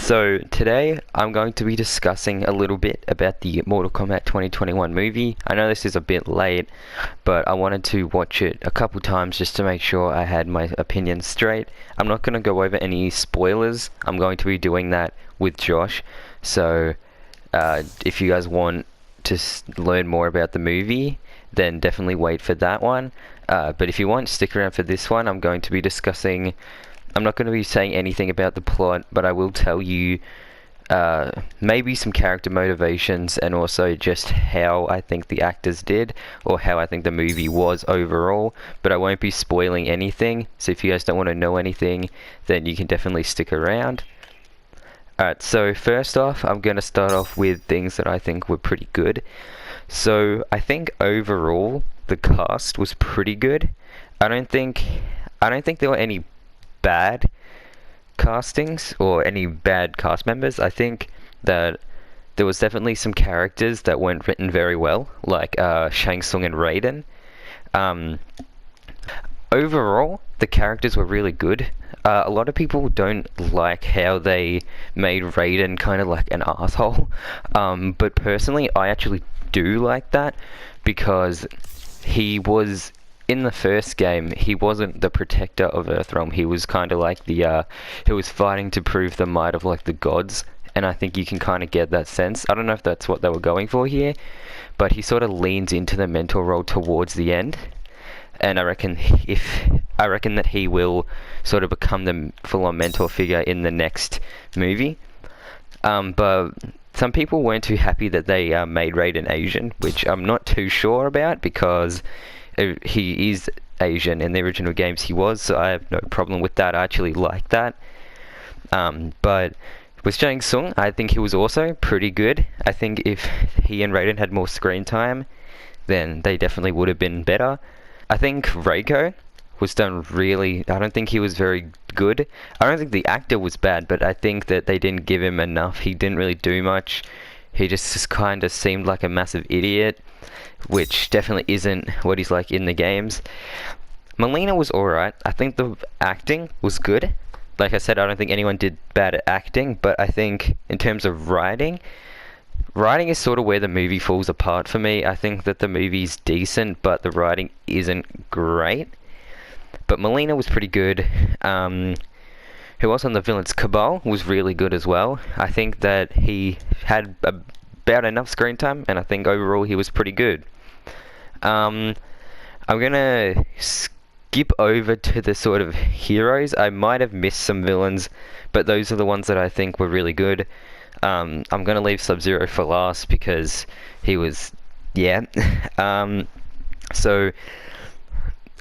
So today I'm going to be discussing a little bit about the Mortal Kombat 2021 movie. I know this is a bit late, but I wanted to watch it a couple times just to make sure I had my opinions straight. I'm not going to go over any spoilers. I'm going to be doing that with Josh. So if you guys want to learn more about the movie, then definitely wait for that one. But if you want, stick around for this one. I'm going to be discussing... I'm not going to be saying anything about the plot, but I will tell you maybe some character motivations and also just how I think the actors did, or how I think the movie was overall, but I won't be spoiling anything, so if you guys don't want to know anything, then you can definitely stick around. Alright, so first off, I'm going to start off with things that I think were pretty good. So, I think overall, the cast was pretty good. I don't think there were any bad castings or any bad cast members. I think that there was definitely some characters that weren't written very well, like Shang Tsung and Raiden. Overall, the characters were really good. A lot of people don't like how they made Raiden kind of like an asshole, but personally, I actually do like that because he was... in the first game, he wasn't the protector of Earthrealm. He was kind of like the, he was fighting to prove the might of like the gods, and I think you can kind of get that sense. I don't know if that's what they were going for here, but he sort of leans into the mentor role towards the end, and I reckon that he will sort of become the full-on mentor figure in the next movie. But some people weren't too happy that they made Raiden Asian, which I'm not too sure about because he is Asian. In the original games he was, so I have no problem with that. I actually like that. But with Shang Tsung, I think he was also pretty good. I think if he and Raiden had more screen time, then they definitely would have been better. I think Reiko was done really... I don't think he was very good. I don't think the actor was bad, but I think that they didn't give him enough. He didn't really do much. He just kind of seemed like a massive idiot, which definitely isn't what he's like in the games. Melina was alright. I think the acting was good. Like I said, I don't think anyone did bad at acting, but I think in terms of writing is sort of where the movie falls apart for me. I think that the movie's decent, but the writing isn't great. But Melina was pretty good. Who else on the villains? Cabal was really good as well. I think that he had about enough screen time, and I think overall he was pretty good. I'm gonna skip over to the sort of heroes. I might have missed some villains, but those are the ones that I think were really good. I'm gonna leave Sub-Zero for last because he was... yeah. So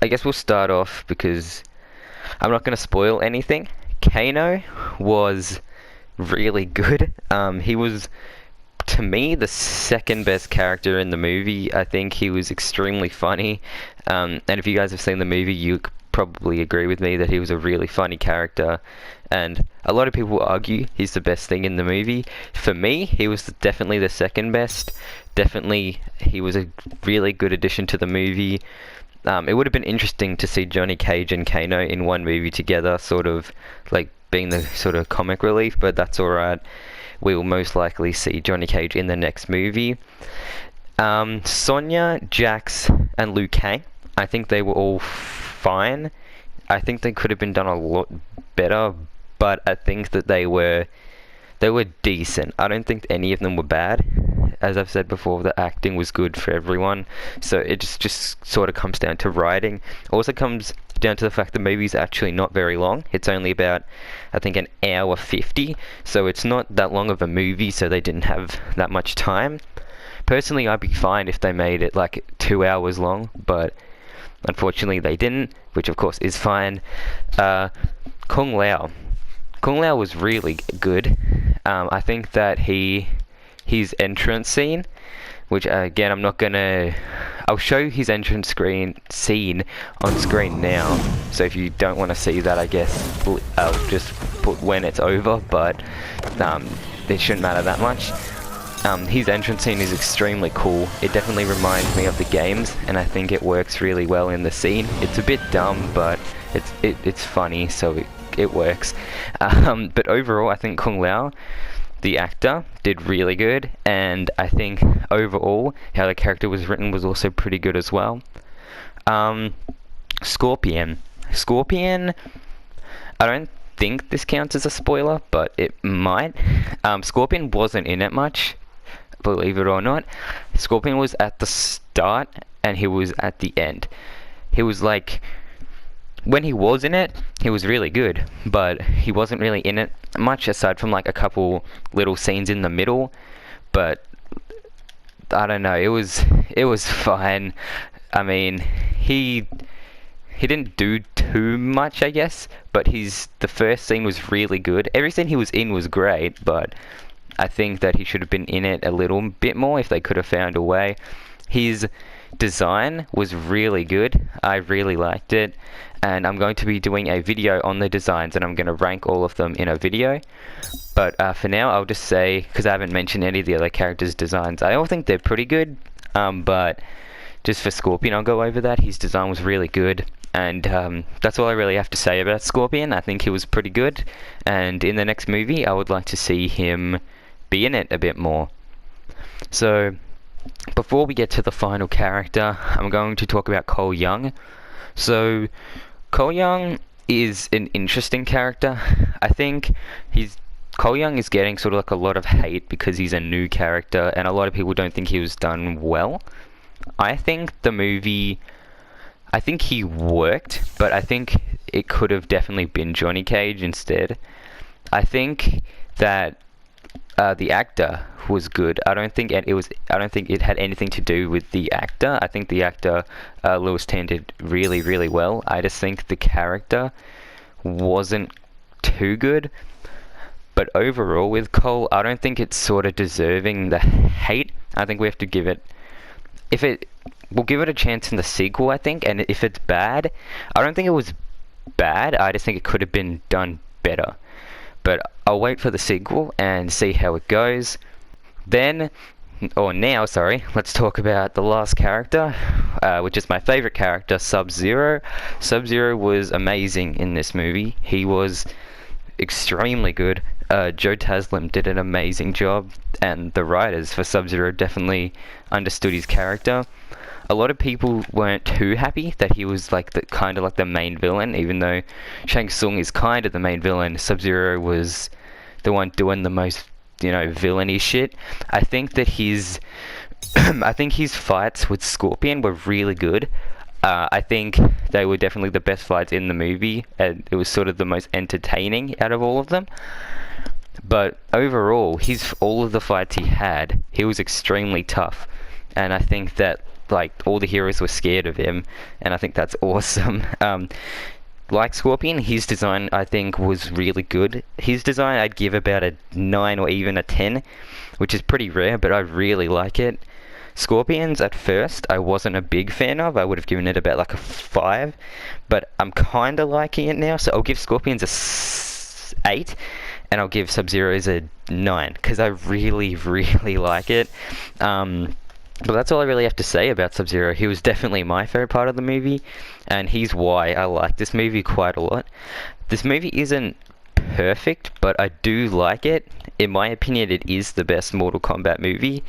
I guess we'll start off because I'm not gonna spoil anything. Kano was really good. He was, to me, the second best character in the movie. I think he was extremely funny. And if you guys have seen the movie, you probably agree with me that he was a really funny character. And a lot of people argue he's the best thing in the movie. For me, he was definitely the second best. Definitely, he was a really good addition to the movie. It would have been interesting to see Johnny Cage and Kano in one movie together, sort of like being the sort of comic relief, but that's alright. We will most likely see Johnny Cage in the next movie. Sonya, Jax, and Liu Kang, I think they were all fine. I think they could have been done a lot better, but I think that they were decent. I don't think any of them were bad. As I've said before, the acting was good for everyone, so it just sort of comes down to writing. Also comes down to the fact the movie's actually not very long. It's only about, I think, an hour 50, so it's not that long of a movie, so they didn't have that much time. Personally, I'd be fine if they made it like 2 hours long, but unfortunately they didn't, which of course is fine. Kung Lao was really good. I think that his entrance scene, which again I'll show his entrance scene on screen now, so if you don't want to see that, I guess I'll just put when it's over, but it shouldn't matter that much. His entrance scene is extremely cool. It definitely reminds me of the games, and I think it works really well in the scene. It's a bit dumb, but it's funny, so it works. But overall, I think Kung Lao, the actor, did really good, and I think overall how the character was written was also pretty good as well. Scorpion. Scorpion, I don't think this counts as a spoiler, but it might. Scorpion wasn't in it much, believe it or not. Scorpion was at the start and he was at the end. He was like, when he was in it, he was really good, but he wasn't really in it much aside from like a couple little scenes in the middle. But I don't know, it was fine. I mean, he didn't do too much, I guess, but the first scene was really good. Every scene he was in was great, but I think that he should have been in it a little bit more if they could have found a way. His design was really good. I really liked it, and I'm going to be doing a video on the designs, and I'm going to rank all of them in a video. But for now, I'll just say, because I haven't mentioned any of the other characters' designs, I all think they're pretty good, but just for Scorpion, I'll go over that. His design was really good, and that's all I really have to say about Scorpion. I think he was pretty good, and in the next movie, I would like to see him be in it a bit more. So, before we get to the final character, I'm going to talk about Cole Young. So, Cole Young is an interesting character. I think Cole Young is getting sort of like a lot of hate because he's a new character, and a lot of people don't think he was done well. I think the movie, I think he worked, but I think it could have definitely been Johnny Cage instead. I think that the actor was good. I don't think it had anything to do with the actor. I think the actor Lewis Tan did really, really well. I just think the character wasn't too good. But overall, with Cole, I don't think it's sort of deserving the hate. I think we have to give it, we'll give it a chance in the sequel, I think. And if it's bad, I don't think it was bad. I just think it could have been done better. But I'll wait for the sequel and see how it goes. Now, let's talk about the last character, which is my favorite character, Sub-Zero. Sub-Zero was amazing in this movie. He was extremely good. Joe Taslim did an amazing job, and the writers for Sub-Zero definitely understood his character. A lot of people weren't too happy that he was like the main villain, even though Shang Tsung is kind of the main villain. Sub-Zero was the one doing the most, villainy shit. I think that his fights with Scorpion were really good. I think they were definitely the best fights in the movie, and it was sort of the most entertaining out of all of them. But overall, all of the fights he was extremely tough, and I think that all the heroes were scared of him, and I think that's awesome. Like Scorpion, his design I think was really good. His design I'd give about a 9 or even a 10, which is pretty rare, but I really like it. Scorpions at first I wasn't a big fan of. I would have given it about like a 5, but I'm kinda liking it now, so I'll give Scorpions a 8, and I'll give Sub-Zero's a 9, because I really, really like it. But that's all I really have to say about Sub-Zero. He was definitely my favorite part of the movie, and he's why I like this movie quite a lot. This movie isn't perfect, but I do like it. In my opinion, it is the best Mortal Kombat movie.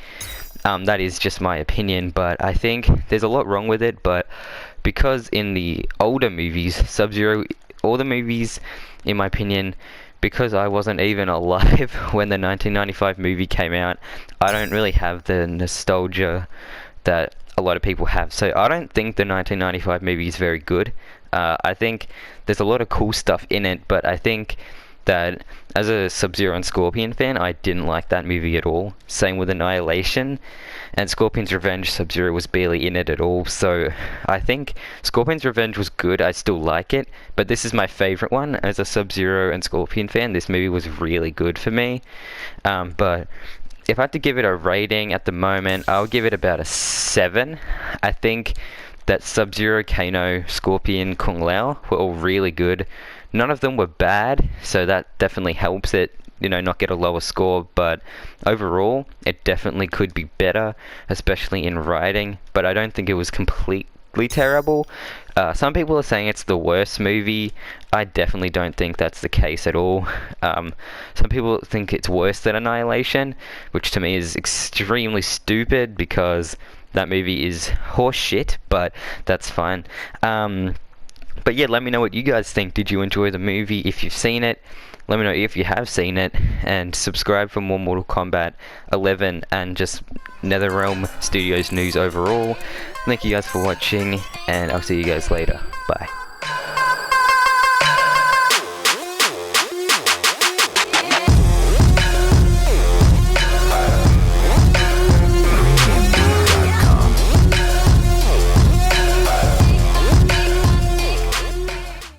That is just my opinion, but I think there's a lot wrong with it, but because in the older movies, Sub-Zero, all the movies, in my opinion, because I wasn't even alive when the 1995 movie came out, I don't really have the nostalgia that a lot of people have. So I don't think the 1995 movie is very good. I think there's a lot of cool stuff in it, but I think that as a Sub-Zero and Scorpion fan, I didn't like that movie at all. Same with Annihilation. And Scorpion's Revenge, Sub-Zero was barely in it at all, so I think Scorpion's Revenge was good. I still like it, but this is my favorite one. As a Sub-Zero and Scorpion fan, this movie was really good for me. But if I had to give it a rating at the moment, I'll give it about a 7. I think that Sub-Zero, Kano, Scorpion, Kung Lao were all really good. None of them were bad, so that definitely helps it, not get a lower score, but overall, it definitely could be better, especially in writing, but I don't think it was completely terrible. Some people are saying it's the worst movie. I definitely don't think that's the case at all. Some people think it's worse than Annihilation, which to me is extremely stupid because that movie is horse shit, but that's fine. But yeah, let me know what you guys think. Did you enjoy the movie? If you've seen it, let me know if you have seen it, and subscribe for more Mortal Kombat 11 and just NetherRealm Studios news overall. Thank you guys for watching, and I'll see you guys later. Bye.